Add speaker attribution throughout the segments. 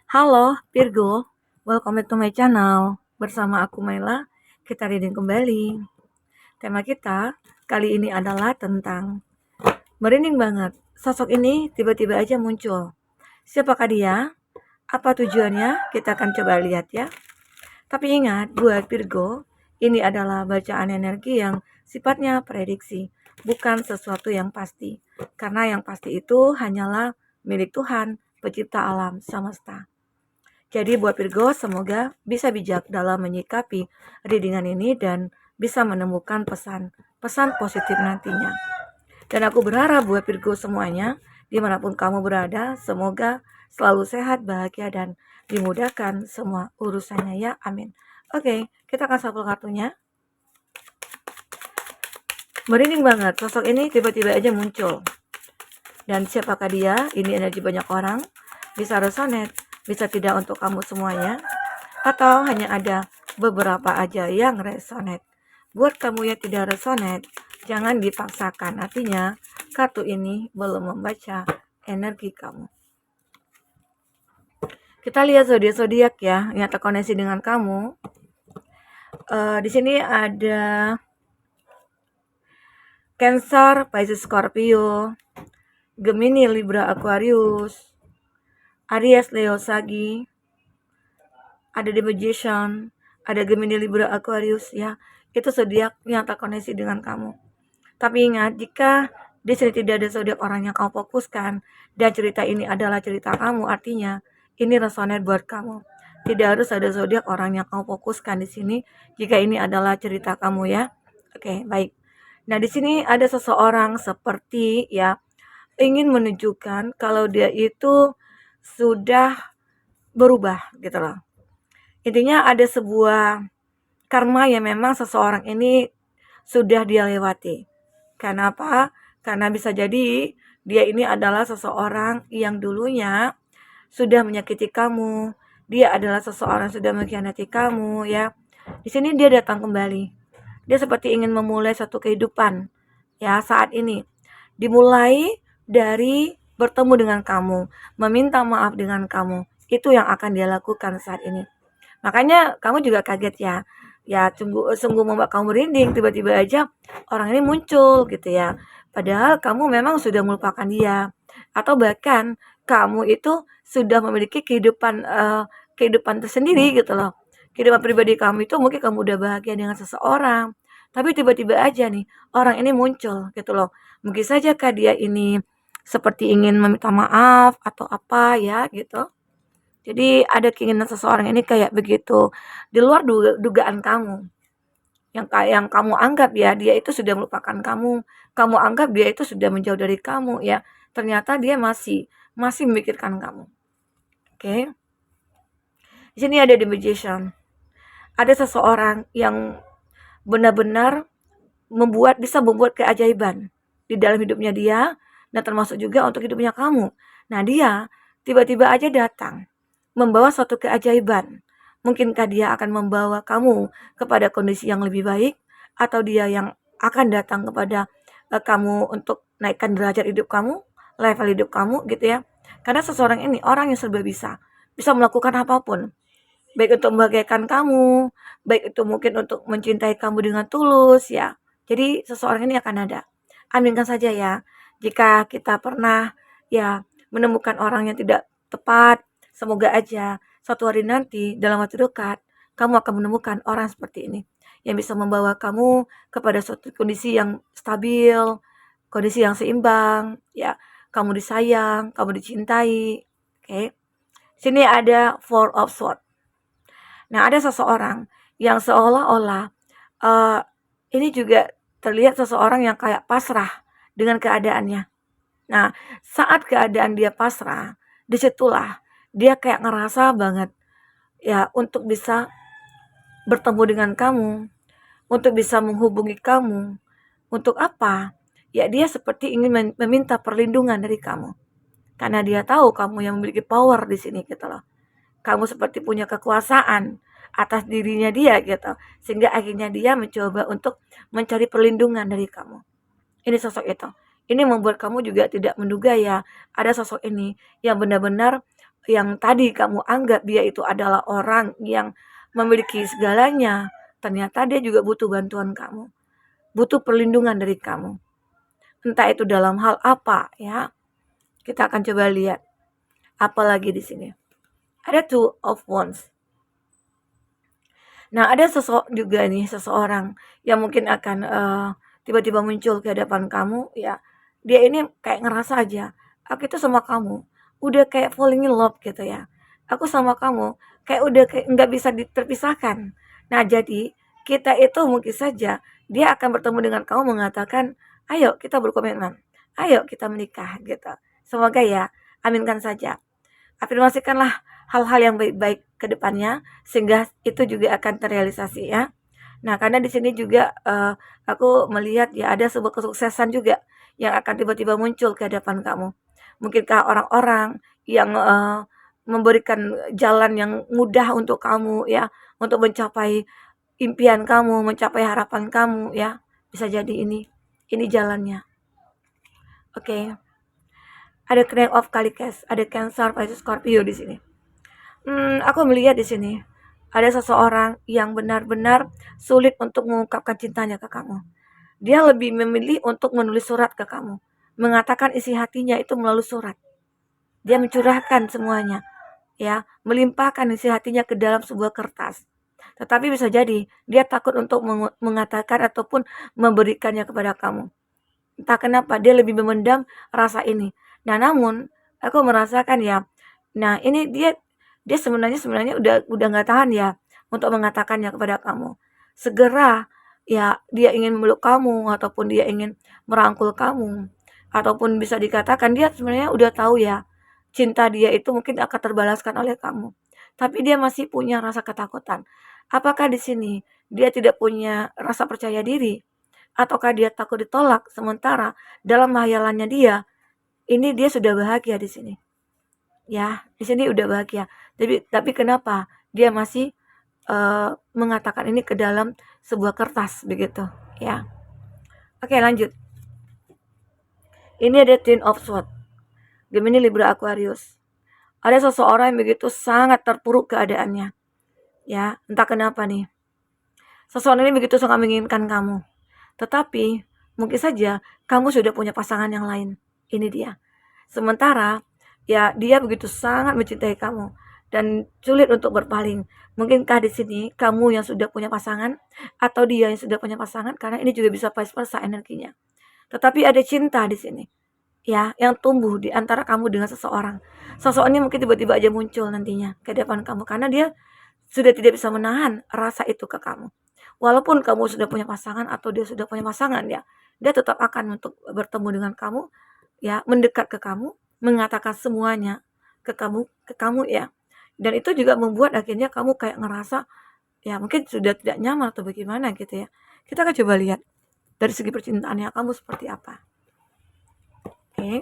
Speaker 1: Halo Virgo, welcome back to my channel. Bersama aku Maila, kita reading kembali. Tema kita kali ini adalah tentang merinding banget. Sosok ini tiba-tiba aja muncul. Siapakah dia? Apa tujuannya? Kita akan coba lihat ya. Tapi ingat, buat Virgo, ini adalah bacaan energi yang sifatnya prediksi, bukan sesuatu yang pasti. Karena yang pasti itu hanyalah milik Tuhan, pencipta alam semesta. Jadi buat Virgo, semoga bisa bijak dalam menyikapi readingan ini dan bisa menemukan pesan positif nantinya. Dan aku berharap buat Virgo semuanya, dimanapun kamu berada, semoga selalu sehat, bahagia, dan dimudahkan semua urusannya ya, amin. Oke, kita akan shuffle kartunya. Merinding banget, sosok ini tiba-tiba aja muncul. Dan siapakah dia? Ini energi banyak orang, bisa resonate, bisa tidak untuk kamu semuanya, atau hanya ada beberapa aja yang resonate. Buat kamu yang tidak resonate, jangan dipaksakan. Artinya, kartu ini belum membaca energi kamu. Kita lihat zodiak-zodiak ya yang terkoneksi dengan kamu. Di sini ada Cancer, Pisces, Scorpio, Gemini, Libra, Aquarius, Aries, Leo, Sagi, ada The Magician, ada Gemini, Libra, Aquarius ya. Itu zodiak yang terkoneksi dengan kamu. Tapi ingat, jika di sini tidak ada zodiak orang yang kamu fokuskan dan cerita ini adalah cerita kamu, artinya ini resonate buat kamu. Tidak harus ada zodiak orang yang kamu fokuskan di sini jika ini adalah cerita kamu ya. Oke, baik. Nah, di sini ada seseorang seperti ya ingin menunjukkan kalau dia itu sudah berubah gitu loh. Intinya ada sebuah karma yang memang seseorang ini sudah dia lewati. Kenapa? Karena bisa jadi dia ini adalah seseorang yang dulunya sudah menyakiti kamu. Dia adalah seseorang yang sudah mengkhianati kamu ya. Di sini dia datang kembali. Dia seperti ingin memulai satu kehidupan ya saat ini. Dimulai dari bertemu dengan kamu, meminta maaf dengan kamu. Itu yang akan dia lakukan saat ini. Makanya kamu juga kaget ya. Ya sungguh membuat kamu merinding, tiba-tiba aja orang ini muncul gitu ya. Padahal kamu memang sudah melupakan dia. Atau bahkan kamu itu sudah memiliki kehidupan tersendiri gitu loh. Kehidupan pribadi kamu itu mungkin kamu udah bahagia dengan seseorang. Tapi tiba-tiba aja nih orang ini muncul gitu loh. Mungkin saja kah dia ini seperti ingin meminta maaf atau apa ya gitu. Jadi ada keinginan seseorang ini kayak begitu, di luar dugaan kamu. Yang kamu anggap ya, dia itu sudah melupakan kamu anggap dia itu sudah menjauh dari kamu ya. Ternyata dia masih memikirkan kamu. Oke. Di sini ada The Magician. Ada seseorang yang benar-benar bisa membuat keajaiban di dalam hidupnya dia dan termasuk juga untuk hidupnya kamu. Nah, dia tiba-tiba aja datang membawa suatu keajaiban. Mungkinkah dia akan membawa kamu kepada kondisi yang lebih baik atau dia yang akan datang kepada kamu untuk naikkan derajat hidup kamu, level hidup kamu gitu ya. Karena seseorang ini orang yang serba bisa melakukan apapun. Baik untuk membahagiakan kamu, baik itu mungkin untuk mencintai kamu dengan tulus ya. Jadi seseorang ini akan ada. Aminkan saja ya. Jika kita pernah ya menemukan orang yang tidak tepat, semoga aja suatu hari nanti dalam waktu dekat kamu akan menemukan orang seperti ini yang bisa membawa kamu kepada suatu kondisi yang stabil, kondisi yang seimbang, ya. Kamu disayang, kamu dicintai. Oke. Sini ada Four of Swords. Nah, ada seseorang yang seolah-olah uh, ini juga terlihat seseorang yang kayak pasrah dengan keadaannya. Nah, saat keadaan dia pasrah, disitulah dia kayak ngerasa banget ya untuk bisa bertemu dengan kamu, untuk bisa menghubungi kamu. Untuk apa? Ya dia seperti ingin meminta perlindungan dari kamu. Karena dia tahu kamu yang memiliki power di sini gitu loh. Kamu seperti punya kekuasaan atas dirinya dia gitu. Sehingga akhirnya dia mencoba untuk mencari perlindungan dari kamu. Ini sosok itu. Ini membuat kamu juga tidak menduga ya ada sosok ini yang benar-benar yang tadi kamu anggap dia itu adalah orang yang memiliki segalanya, ternyata dia juga butuh bantuan kamu, butuh perlindungan dari kamu. Entah itu dalam hal apa ya. Kita akan coba lihat apalagi di sini. Ada two of wands. Nah, ada seseorang yang mungkin akan tiba-tiba muncul ke hadapan kamu ya. Dia ini kayak ngerasa aja, aku itu sama kamu udah kayak falling in love gitu ya. Aku sama kamu kayak udah kayak nggak bisa terpisahkan. Nah, jadi kita itu mungkin saja dia akan bertemu dengan kamu mengatakan, "Ayo kita berkomitmen. Ayo kita menikah." gitu. Semoga ya, aminkan saja. Afirmasikanlah hal-hal yang baik-baik ke depannya sehingga itu juga akan terrealisasi ya. Nah, karena di sini juga aku melihat ya ada sebuah kesuksesan juga yang akan tiba-tiba muncul ke hadapan kamu. Mungkinkah orang-orang yang memberikan jalan yang mudah untuk kamu ya, untuk mencapai impian kamu, mencapai harapan kamu ya. Bisa jadi ini jalannya. Oke. Ada Queen of Calicas, ada Cancer, Pisces, Scorpio di sini. Aku melihat di sini ada seseorang yang benar-benar sulit untuk mengungkapkan cintanya ke kamu. Dia lebih memilih untuk menulis surat ke kamu, mengatakan isi hatinya itu melalui surat. Dia mencurahkan semuanya, ya, melimpahkan isi hatinya ke dalam sebuah kertas. Tetapi bisa jadi dia takut untuk mengatakan ataupun memberikannya kepada kamu. Entah kenapa dia lebih memendam rasa ini. Nah, namun aku merasakan ya, nah ini dia sebenarnya udah nggak tahan ya untuk mengatakannya kepada kamu. Segera ya dia ingin memeluk kamu ataupun dia ingin merangkul kamu ataupun bisa dikatakan dia sebenarnya udah tahu ya cinta dia itu mungkin akan terbalaskan oleh kamu. Tapi dia masih punya rasa ketakutan. Apakah di sini dia tidak punya rasa percaya diri? Ataukah dia takut ditolak? Sementara dalam hayalannya dia, ini dia sudah bahagia di sini. Ya, di sini udah bahagia. Tapi kenapa dia masih mengatakan ini ke dalam sebuah kertas begitu, ya. Oke, lanjut. Ini ada Ten of Swords. Gemini, Libra, Aquarius. Ada seseorang yang begitu sangat terpuruk keadaannya. Ya, entah kenapa nih. Seseorang ini begitu sangat menginginkan kamu. Tetapi mungkin saja kamu sudah punya pasangan yang lain. Ini dia. Sementara ya dia begitu sangat mencintai kamu dan sulit untuk berpaling. Mungkinkah di sini kamu yang sudah punya pasangan atau dia yang sudah punya pasangan, karena ini juga bisa vice versa energinya. Tetapi ada cinta di sini. Ya, yang tumbuh di antara kamu dengan seseorang. Seseorang ini mungkin tiba-tiba aja muncul nantinya ke depan kamu karena dia sudah tidak bisa menahan rasa itu ke kamu. Walaupun kamu sudah punya pasangan atau dia sudah punya pasangan ya, dia tetap akan untuk bertemu dengan kamu, ya, mendekat ke kamu, mengatakan semuanya ke kamu ya. Dan itu juga membuat akhirnya kamu kayak ngerasa ya mungkin sudah tidak nyaman atau bagaimana gitu ya. Kita akan coba lihat dari segi percintaannya kamu seperti apa. Oke.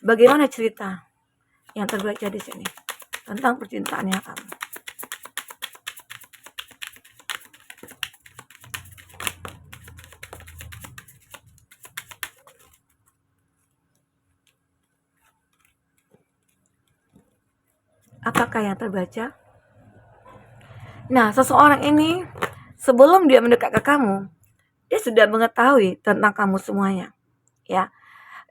Speaker 1: Bagaimana cerita yang terbaca di sini tentang percintaannya kamu? Apakah yang terbaca? Nah, seseorang ini sebelum dia mendekat ke kamu, dia sudah mengetahui tentang kamu semuanya. Ya.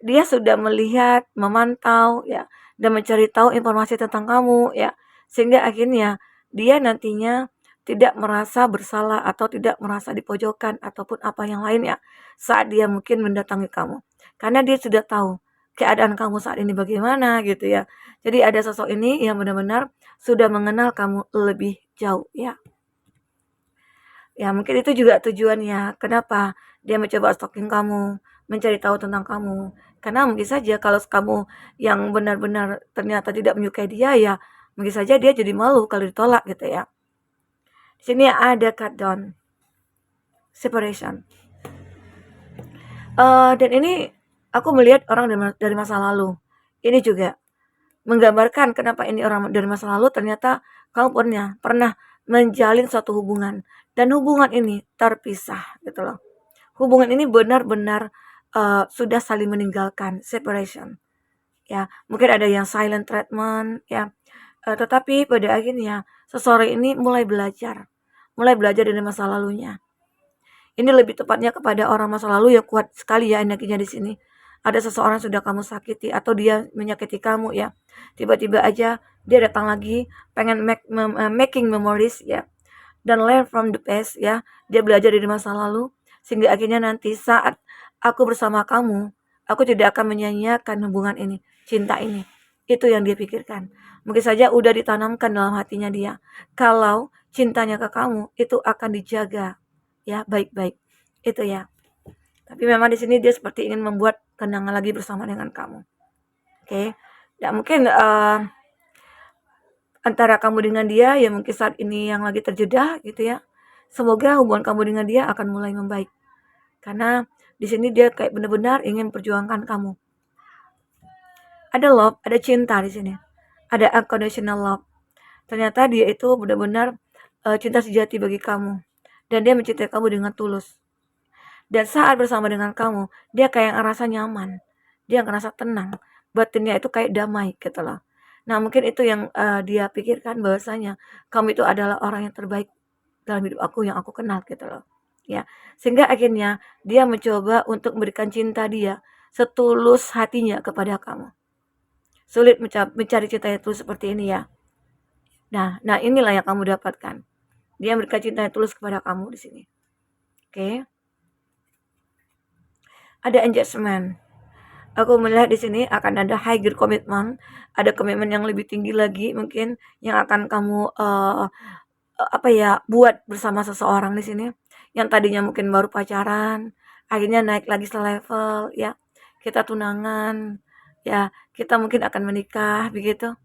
Speaker 1: Dia sudah melihat, memantau ya, dan mencari tahu informasi tentang kamu ya. Sehingga akhirnya dia nantinya tidak merasa bersalah atau tidak merasa dipojokkan ataupun apa yang lainnya saat dia mungkin mendatangi kamu. Karena dia sudah tahu keadaan kamu saat ini bagaimana gitu ya. Jadi ada sosok ini yang benar-benar sudah mengenal kamu lebih jauh ya. Ya mungkin itu juga tujuannya kenapa dia mencoba stalking kamu, mencari tahu tentang kamu. Karena mungkin saja kalau kamu yang benar-benar ternyata tidak menyukai dia ya, mungkin saja dia jadi malu kalau ditolak gitu ya. Di sini ada cut down, separation. Dan ini aku melihat orang dari masa lalu. Ini juga menggambarkan kenapa ini orang dari masa lalu, ternyata kamu pernah menjalin suatu hubungan dan hubungan ini terpisah gitu loh. Hubungan ini benar-benar sudah saling meninggalkan, separation. ya. Mungkin ada yang silent treatment, ya. Tetapi pada akhirnya seseorang ini mulai belajar dari masa lalunya. Ini lebih tepatnya kepada orang masa lalu yang kuat sekali ya energinya di sini. Ada seseorang sudah kamu sakiti atau dia menyakiti kamu ya. Tiba-tiba aja dia datang lagi pengen making memories ya, dan learn from the past ya. Dia belajar dari masa lalu sehingga akhirnya nanti saat aku bersama kamu, aku tidak akan menyia-nyiakan hubungan ini, cinta ini. Itu yang dia pikirkan. Mungkin saja udah ditanamkan dalam hatinya dia. Kalau cintanya ke kamu itu akan dijaga ya baik-baik. Itu ya. Tapi memang di sini dia seperti ingin membuat kenangan lagi bersama dengan kamu. Oke. Dan mungkin antara kamu dengan dia ya mungkin saat ini yang lagi terjeda gitu ya. Semoga hubungan kamu dengan dia akan mulai membaik. Karena di sini dia kayak benar-benar ingin perjuangkan kamu. Ada love, ada cinta di sini. Ada unconditional love. Ternyata dia itu benar-benar cinta sejati bagi kamu. Dan dia mencintai kamu dengan tulus. Dan saat bersama dengan kamu, dia kayak ngerasa nyaman. Dia ngerasa tenang. Batinnya itu kayak damai gitu loh. Nah mungkin itu yang dia pikirkan bahwasanya kamu itu adalah orang yang terbaik dalam hidup aku yang aku kenal gitu loh. Ya, sehingga akhirnya dia mencoba untuk memberikan cinta dia setulus hatinya kepada kamu. Sulit mencari cinta yang tulus seperti ini ya. Nah inilah yang kamu dapatkan. Dia memberikan cinta yang tulus kepada kamu di sini. Oke. Ada engagement. Aku melihat di sini akan ada higher commitment, ada komitmen yang lebih tinggi lagi mungkin yang akan kamu buat bersama seseorang di sini. Yang tadinya mungkin baru pacaran, akhirnya naik lagi selevel ya. Kita tunangan, ya, kita mungkin akan menikah begitu.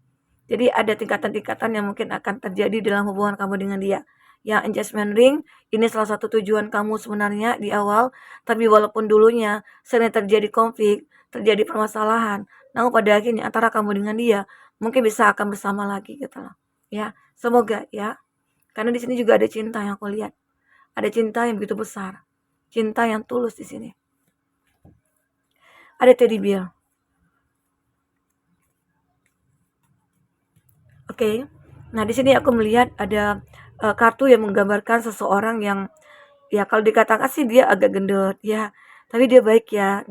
Speaker 1: Jadi ada tingkatan-tingkatan yang mungkin akan terjadi dalam hubungan kamu dengan dia. Yang engagement ring ini salah satu tujuan kamu sebenarnya di awal, tapi walaupun dulunya sering terjadi konflik, terjadi permasalahan, namun pada akhirnya antara kamu dengan dia mungkin bisa akan bersama lagi gitu loh. Ya, semoga ya. Karena di sini juga ada cinta yang aku lihat. Ada cinta yang begitu besar. Cinta yang tulus di sini. Ada teddy bear. Oke. Nah, di sini aku melihat ada kartu yang menggambarkan seseorang yang ya kalau dikatakan sih dia agak gendut ya, tapi dia baik ya.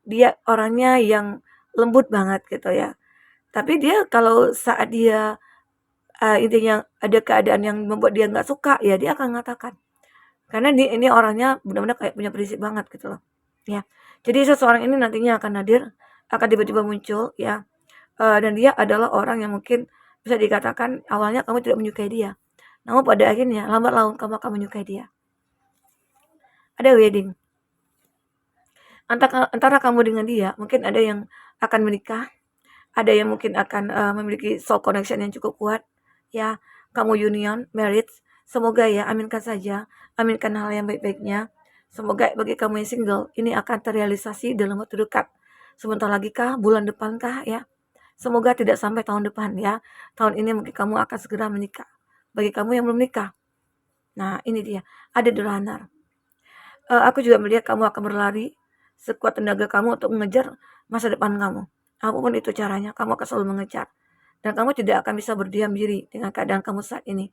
Speaker 1: Dia orangnya yang lembut banget gitu ya. Tapi dia kalau saat dia intinya ada keadaan yang membuat dia nggak suka ya dia akan mengatakan. Karena ini orangnya benar-benar kayak punya prinsip banget gitu loh. Ya. Jadi seseorang ini nantinya akan hadir, akan tiba-tiba muncul ya. Dan dia adalah orang yang mungkin bisa dikatakan awalnya kamu tidak menyukai dia. Namun pada akhirnya lambat laun kamu akan menyukai dia. Ada wedding. Antara kamu dengan dia mungkin ada yang akan menikah, ada yang mungkin akan memiliki soul connection yang cukup kuat ya. Kamu union, marriage, semoga ya, aminkan saja, aminkan hal yang baik-baiknya. Semoga bagi kamu yang single ini akan terrealisasi dalam waktu dekat. Sebentar lagi kah, bulan depan kah ya. Semoga tidak sampai tahun depan ya. Tahun ini mungkin kamu akan segera menikah. Bagi kamu yang belum nikah. Nah ini dia, ada the runner. Aku juga melihat kamu akan berlari sekuat tenaga kamu untuk mengejar masa depan kamu. Apapun itu caranya, kamu akan selalu mengejar. Dan kamu tidak akan bisa berdiam diri dengan keadaan kamu saat ini.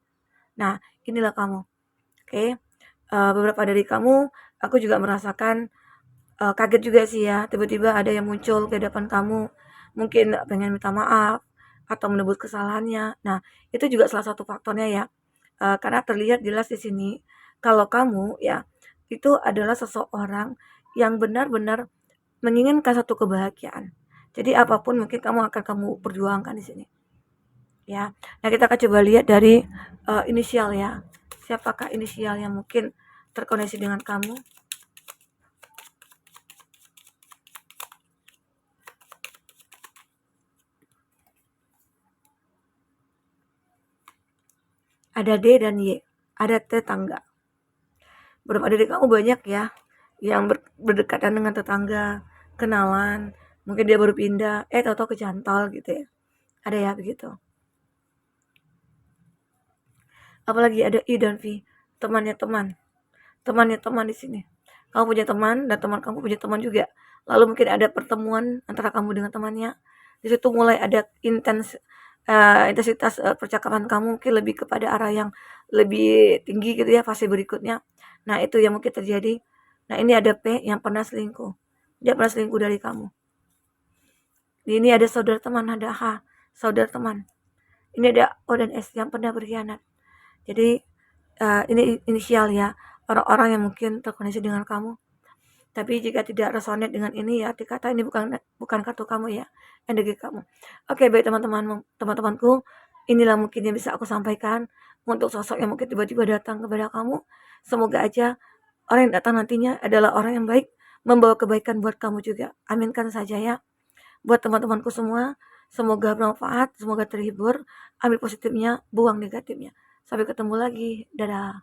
Speaker 1: Nah, inilah kamu. Oke. Beberapa dari kamu, aku juga merasakan kaget juga sih ya. Tiba-tiba ada yang muncul ke depan kamu. Mungkin pengen minta maaf atau menebus kesalahannya. Nah, itu juga salah satu faktornya ya. Karena terlihat jelas di sini kalau kamu ya itu adalah seseorang yang benar-benar menginginkan satu kebahagiaan. Jadi apapun mungkin kamu perjuangkan di sini. Ya. Nah, kita akan coba lihat dari inisial ya. Siapakah inisial yang mungkin terkoneksi dengan kamu? Ada D dan Y, ada tetangga. Beberapa dari kamu banyak ya yang berdekatan dengan tetangga, kenalan, mungkin dia baru pindah, tahu-tahu kecantol gitu ya. Ada ya begitu. Apalagi ada I dan V, temannya teman di sini. Kamu punya teman dan teman kamu punya teman juga. lalu mungkin ada pertemuan antara kamu dengan temannya, di situ mulai ada intensitas percakapan kamu mungkin lebih kepada arah yang lebih tinggi gitu ya, fase berikutnya. Nah itu yang mungkin terjadi. Nah ini ada P yang pernah selingkuh, dia pernah selingkuh dari kamu. Ini ada saudara teman, ada H, saudara teman. Ini ada O dan S yang pernah berkhianat. Jadi ini inisial ya, orang-orang yang mungkin terkoneksi dengan kamu. Tapi jika tidak resonate dengan ini ya, dikata ini bukan kartu kamu ya, energi kamu. Oke, baik teman-temanku, inilah mungkin yang bisa aku sampaikan untuk sosok yang mungkin tiba-tiba datang kepada kamu. Semoga aja orang yang datang nantinya adalah orang yang baik, membawa kebaikan buat kamu juga. Aminkan saja ya. Buat teman-temanku semua, semoga bermanfaat, semoga terhibur, ambil positifnya, buang negatifnya. Sampai ketemu lagi, dadah.